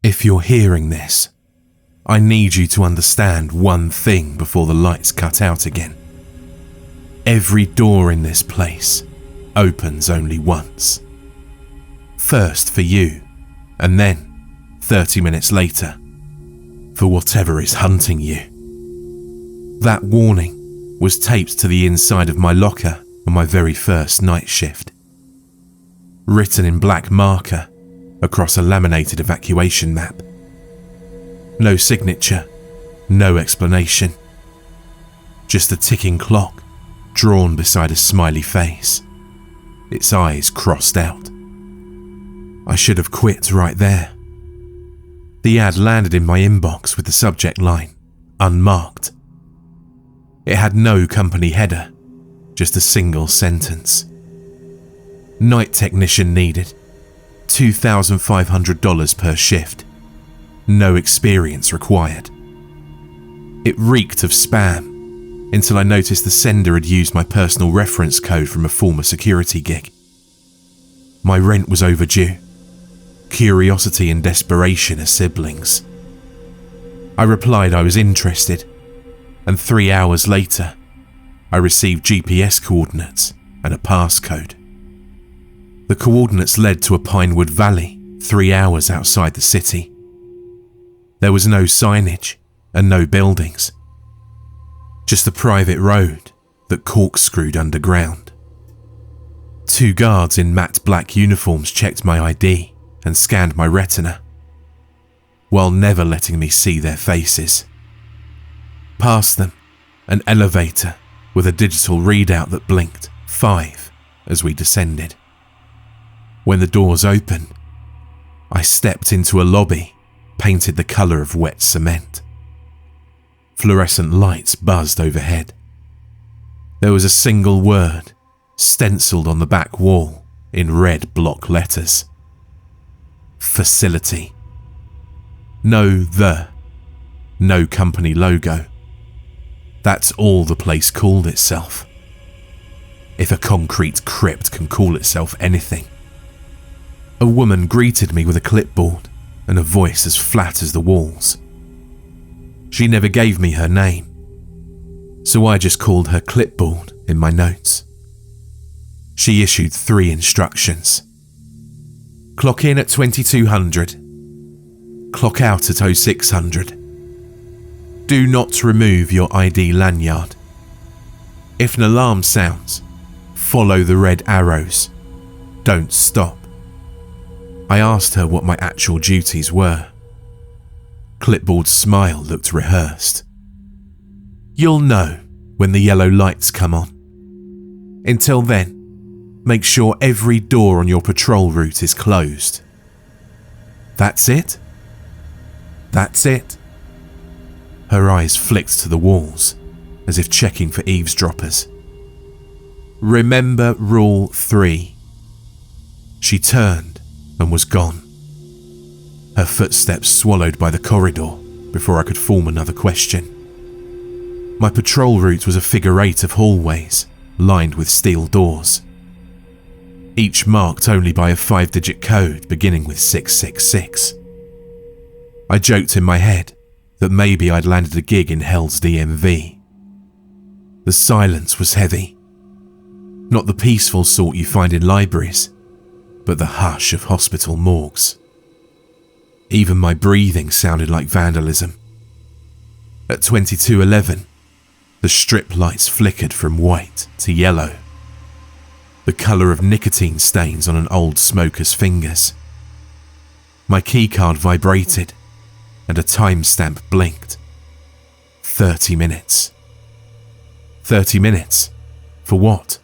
If you're hearing this, I need you to understand one thing before the lights cut out again. Every door in this place opens only once. First for you, and then, 30 minutes later, for whatever is hunting you. That warning was taped to the inside of my locker on my very first night shift. Written in black marker across a laminated evacuation map. No signature, no explanation. Just a ticking clock drawn beside a smiley face, its eyes crossed out. I should have quit right there. The ad landed in my inbox with the subject line, unmarked. It had no company header, just a single sentence. Night technician needed, $2,500 per shift. No experience required. It reeked of spam until I noticed the sender had used my personal reference code from a former security gig. My rent was overdue. Curiosity and desperation are siblings. I replied I was interested, and 3 hours later, I received GPS coordinates and a passcode. The coordinates led to a pinewood valley 3 hours outside the city. There was no signage and no buildings, just a private road that corkscrewed underground. 2 guards in matte black uniforms checked my ID and scanned my retina, while never letting me see their faces. Past them, an elevator with a digital readout that blinked 5 as we descended. When the doors opened, I stepped into a lobby painted the colour of wet cement. Fluorescent lights buzzed overhead. There was a single word stenciled on the back wall in red block letters. Facility. No company logo. That's all the place called itself. If a concrete crypt can call itself anything. A woman greeted me with a clipboard and a voice as flat as the walls. She never gave me her name, so I just called her Clipboard in my notes. She issued 3 instructions. Clock in at 2200. Clock out at 0600. Do not remove your ID lanyard. If an alarm sounds, follow the red arrows. Don't stop. I asked her what my actual duties were. Clipboard's smile looked rehearsed. You'll know when the yellow lights come on. Until then, make sure every door on your patrol route is closed. That's it? That's it. Her eyes flicked to the walls, as if checking for eavesdroppers. Remember Rule 3. She turned and was gone. Her footsteps swallowed by the corridor before I could form another question. My patrol route was a figure 8 of hallways, lined with steel doors. Each marked only by a 5-digit code beginning with 666. I joked in my head that maybe I'd landed a gig in Hell's DMV. The silence was heavy. Not the peaceful sort you find in libraries, but the hush of hospital morgues. Even my breathing sounded like vandalism. At 2211, the strip lights flickered from white to yellow, the colour of nicotine stains on an old smoker's fingers. My keycard vibrated and a timestamp blinked. 30 minutes. 30 minutes? For what?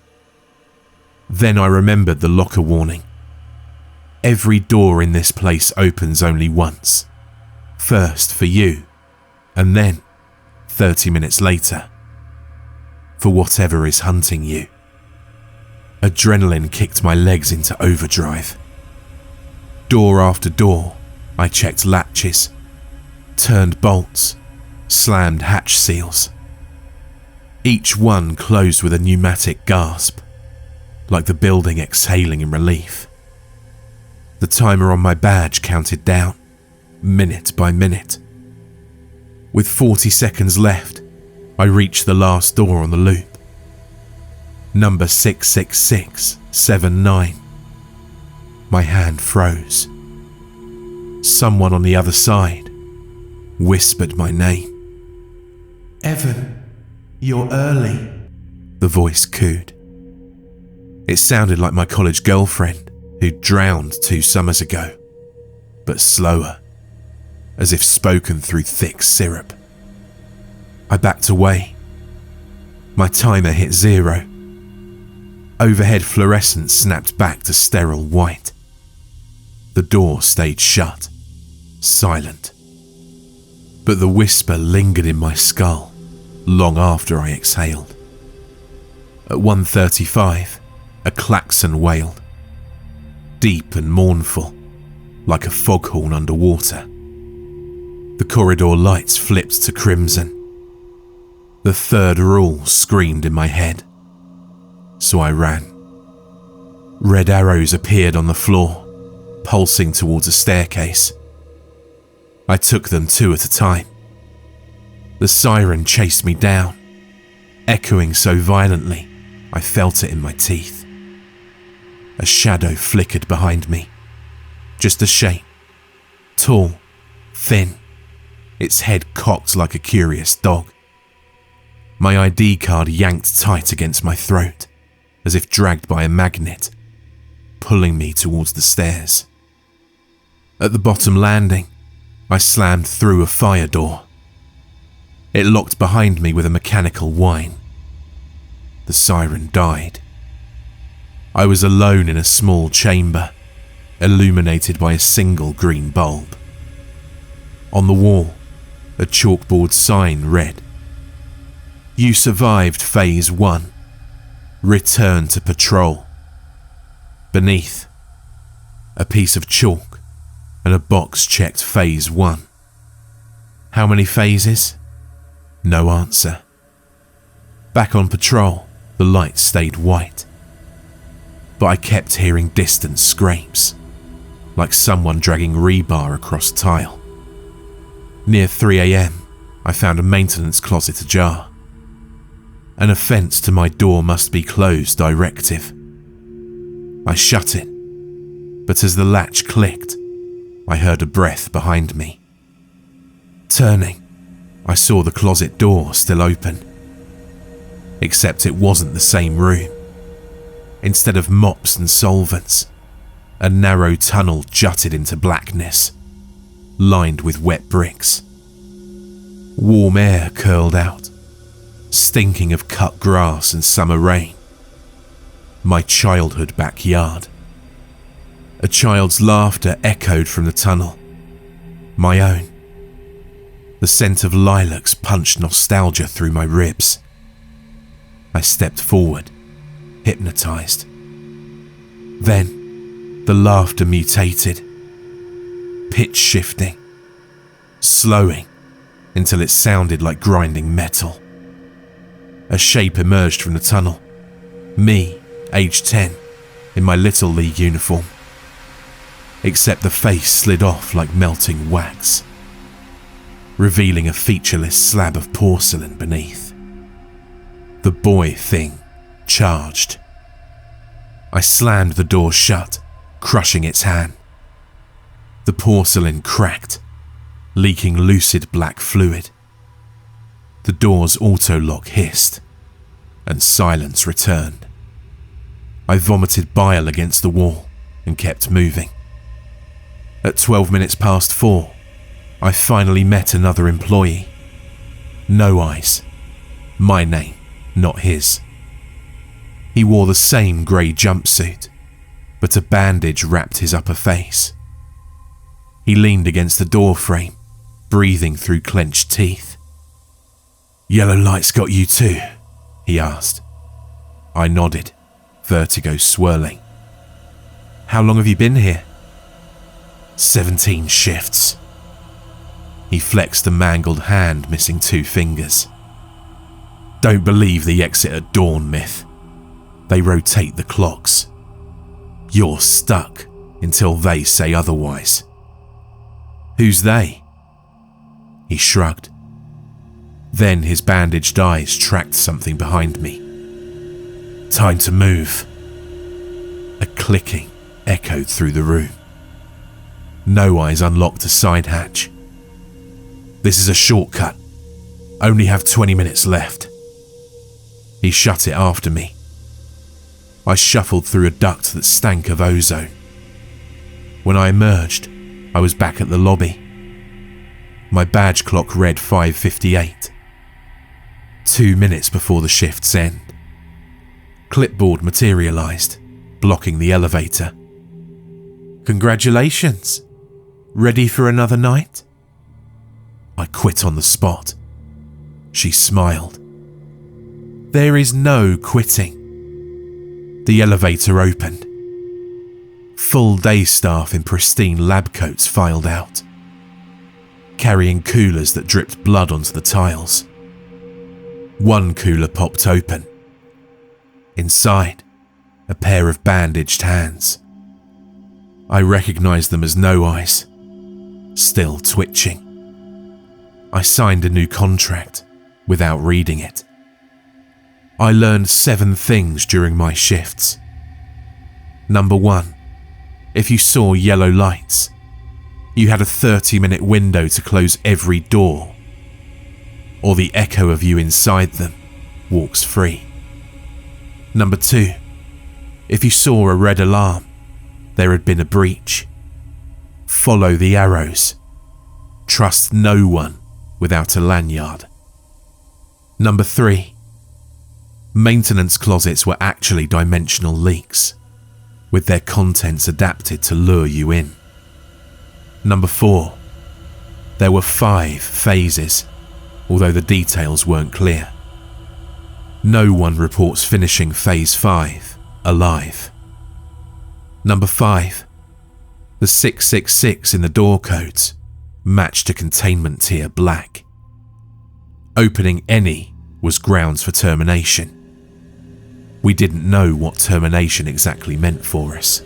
Then I remembered the locker warning. Every door in this place opens only once. First for you, and then, 30 minutes later, for whatever is hunting you. Adrenaline kicked my legs into overdrive. Door after door, I checked latches, turned bolts, slammed hatch seals. Each one closed with a pneumatic gasp, like the building exhaling in relief. The timer on my badge counted down. minute by minute. With 40 seconds left, I reached the last door on the loop. Number 66679. My hand froze. Someone on the other side whispered my name. "Evan, you're early," the voice cooed. It sounded like my college girlfriend who'd drowned 2 summers ago, but slower, as if spoken through thick syrup. I backed away. My timer hit 0. Overhead fluorescence snapped back to sterile white. The door stayed shut, silent. But the whisper lingered in my skull long after I exhaled. At 1:35, a klaxon wailed, deep and mournful, like a foghorn underwater. The corridor lights flipped to crimson. The third rule screamed in my head, so I ran. Red arrows appeared on the floor, pulsing towards a staircase. I took them 2 at a time. The siren chased me down, echoing so violently I felt it in my teeth. A shadow flickered behind me, just a shape, tall, thin, its head cocked like a curious dog. My ID card yanked tight against my throat, as if dragged by a magnet, pulling me towards the stairs. At the bottom landing, I slammed through a fire door. It locked behind me with a mechanical whine. The siren died. I was alone in a small chamber, illuminated by a single green bulb. On the wall, a chalkboard sign read, "You survived Phase 1. Return to patrol." Beneath, a piece of chalk and a box checked Phase 1. How many phases? No answer. Back on patrol, the light stayed white. But I kept hearing distant scrapes, like someone dragging rebar across tile. Near 3 a.m, I found a maintenance closet ajar. An offence to my door must be closed directive. I shut it, but as the latch clicked, I heard a breath behind me. Turning, I saw the closet door still open. Except it wasn't the same room. Instead of mops and solvents, a narrow tunnel jutted into blackness, lined with wet bricks. Warm air curled out, stinking of cut grass and summer rain. My childhood backyard. A child's laughter echoed from the tunnel. My own. The scent of lilacs punched nostalgia through my ribs. I stepped forward, hypnotized. Then, the laughter mutated, pitch shifting, slowing until it sounded like grinding metal. A shape emerged from the tunnel. Me, age 10, in my Little League uniform. Except the face slid off like melting wax, revealing a featureless slab of porcelain beneath. The boy thing charged. I slammed the door shut, crushing its hand. The porcelain cracked, leaking lucid black fluid. The door's auto-lock hissed, and silence returned. I vomited bile against the wall and kept moving. At 12 minutes past 4, I finally met another employee. No eyes. My name, not his. He wore the same grey jumpsuit, but a bandage wrapped his upper face. He leaned against the door frame, breathing through clenched teeth. "Yellow lights got you too?" he asked. I nodded, vertigo swirling. "How long have you been here?" 17 shifts. He flexed a mangled hand missing 2 fingers. "Don't believe the exit at dawn myth. They rotate the clocks. You're stuck until they say otherwise." Who's they? He shrugged. Then his bandaged eyes tracked something behind me. Time to move. A clicking echoed through the room. No Eyes unlocked a side hatch. This is a shortcut. Only have 20 minutes left. He shut it after me. I shuffled through a duct that stank of ozone. When I emerged, I was back at the lobby. My badge clock read 5:58. 2 minutes before the shift's end. Clipboard materialized, blocking the elevator. Congratulations. Ready for another night? I quit on the spot. She smiled. There is no quitting. The elevator opened. Full day staff in pristine lab coats filed out, carrying coolers that dripped blood onto the tiles. One cooler popped open. Inside, a pair of bandaged hands. I recognized them as No Eyes, still twitching. I signed a new contract without reading it. I learned 7 things during my shifts. Number 1, if you saw yellow lights, you had a 30-minute window to close every door, or the echo of you inside them walks free. Number 2, if you saw a red alarm, there had been a breach. Follow the arrows. Trust no one without a lanyard. Number 3, maintenance closets were actually dimensional leaks, with their contents adapted to lure you in. Number 4, there were 5 phases, although the details weren't clear. No one reports finishing phase 5 alive. Number 5, the 666 in the door codes matched to containment tier black. Opening any was grounds for termination. We didn't know what termination exactly meant for us.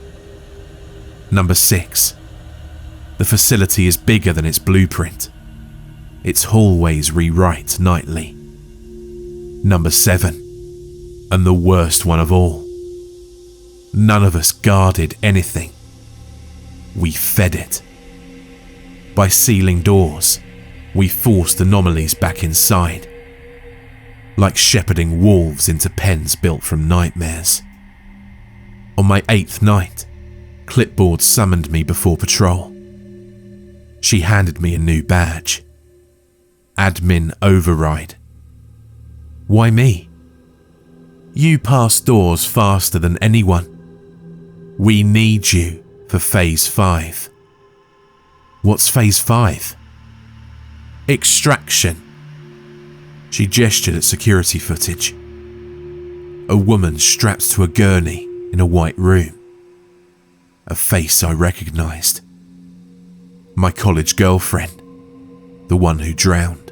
Number 6, the facility is bigger than its blueprint. Its hallways rewrite nightly. Number 7, and the worst one of all, none of us guarded anything. We fed it. By sealing doors, we forced anomalies back inside, like shepherding wolves into pens built from nightmares. On my 8th night, Clipboard summoned me before patrol. She handed me a new badge. Admin Override. Why me? You pass doors faster than anyone. We need you for phase 5. What's phase 5? Extraction. She gestured at security footage. A woman strapped to a gurney in a white room. A face I recognized. My college girlfriend, the one who drowned.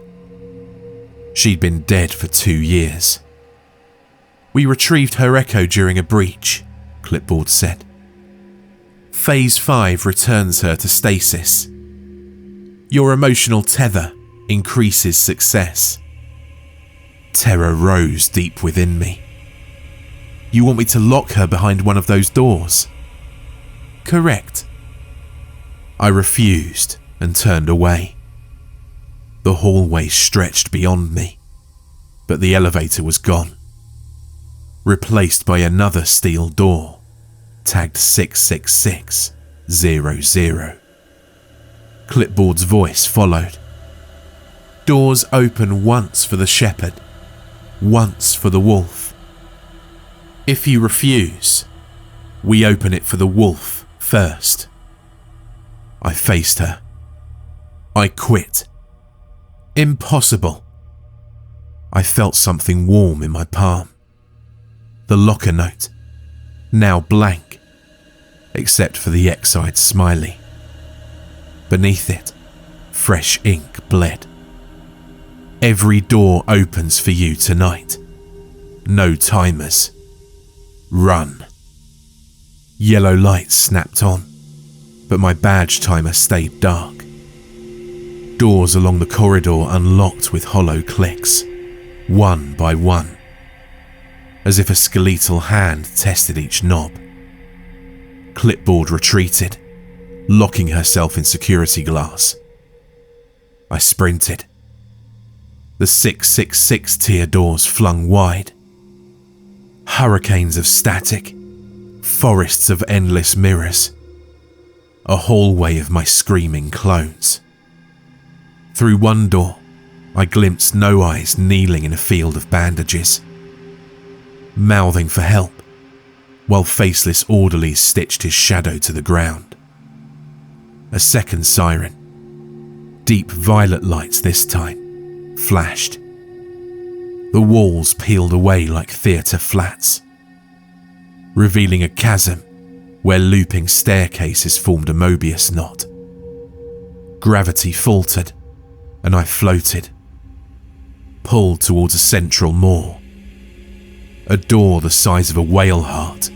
She'd been dead for 2 years. We retrieved her echo during a breach, Clipboard said. Phase 5 returns her to stasis. Your emotional tether increases success. Terror rose deep within me. You want me to lock her behind one of those doors? Correct. I refused and turned away. The hallway stretched beyond me, but the elevator was gone, replaced by another steel door, tagged 66600. Clipboard's voice followed. Doors open once for the shepherd, once for the wolf. If you refuse, we open it for the wolf first. I faced her. I quit. Impossible. I felt something warm in my palm. The locker note, now blank, except for the X-eyed smiley. Beneath it, fresh ink bled. Every door opens for you tonight. No timers. Run. Yellow lights snapped on, but my badge timer stayed dark. doors along the corridor unlocked with hollow clicks, one by one, as if a skeletal hand tested each knob. Clipboard retreated, locking herself in security glass. I sprinted. The 666 tier doors flung wide. Hurricanes of static, forests of endless mirrors, a hallway of my screaming clones. Through one door, I glimpsed No Eyes kneeling in a field of bandages, mouthing for help, while faceless orderlies stitched his shadow to the ground. A second siren, deep violet lights this time, flashed. The walls peeled away like theatre flats, revealing a chasm where looping staircases formed a Mobius knot. Gravity faltered, and I floated, pulled towards a central maw. A door the size of a whale heart,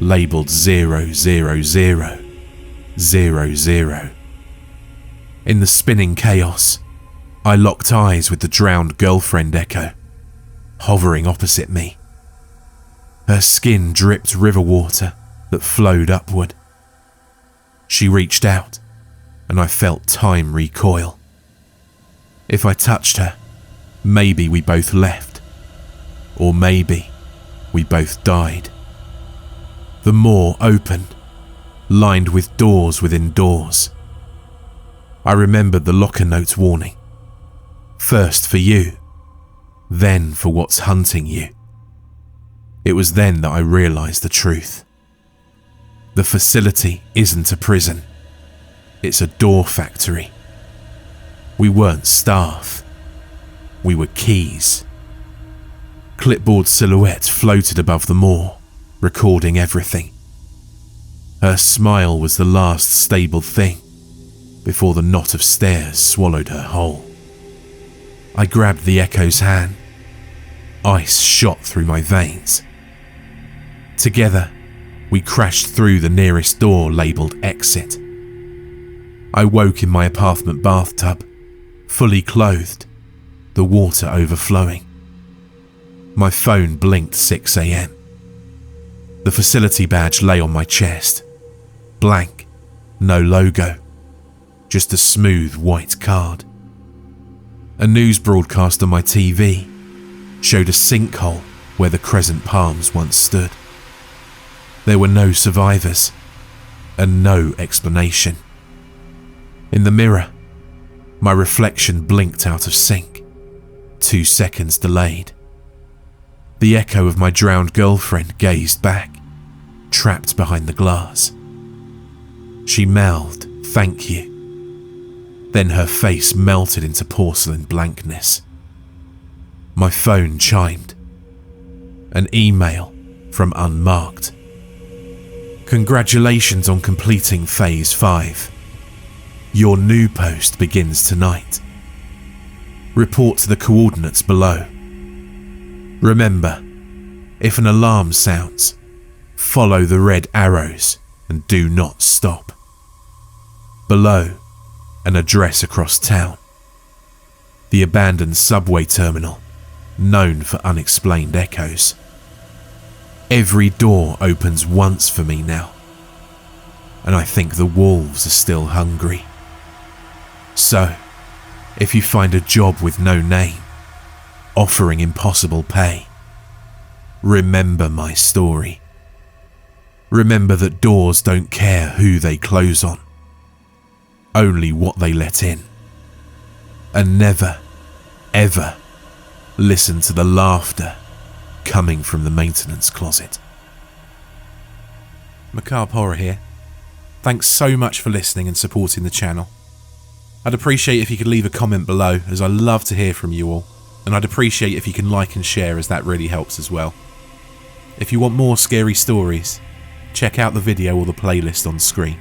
labelled 00000. In the spinning chaos, I locked eyes with the drowned girlfriend Echo, hovering opposite me. Her skin dripped river water that flowed upward. She reached out, and I felt time recoil. If I touched her, maybe we both left, or maybe we both died. The maw opened, lined with doors within doors. I remembered the locker note's warning. First for you, then for what's hunting you. It was then that I realised the truth. The facility isn't a prison. It's a door factory. We weren't staff. We were keys. Clipboard silhouette floated above the maw, recording everything. Her smile was the last stable thing before the knot of stairs swallowed her whole. I grabbed the Echo's hand. Ice shot through my veins. Together, we crashed through the nearest door labelled Exit. I woke in my apartment bathtub, fully clothed, the water overflowing. My phone blinked 6 a.m. The facility badge lay on my chest, blank, no logo, just a smooth white card. A news broadcast on my TV showed a sinkhole where the Crescent Palms once stood. There were no survivors, and no explanation. In the mirror, my reflection blinked out of sync, 2 seconds delayed. The echo of my drowned girlfriend gazed back, trapped behind the glass. She mouthed, "Thank you." Then her face melted into porcelain blankness. My phone chimed. An email from Unmarked. Congratulations on completing Phase 5. Your new post begins tonight. Report to the coordinates below. Remember, if an alarm sounds, follow the red arrows and do not stop. Below, an address across town. The abandoned subway terminal, known for unexplained echoes. Every door opens once for me now, and I think the wolves are still hungry. So, if you find a job with no name, offering impossible pay, remember my story. Remember that doors don't care who they close on, only what they let in. And never, ever listen to the laughter coming from the maintenance closet. Macabre Horror here. Thanks so much for listening and supporting the channel. I'd appreciate if you could leave a comment below, as I love to hear from you all, and I'd appreciate if you can like and share, as that really helps as well. If you want more scary stories, check out the video or the playlist on screen.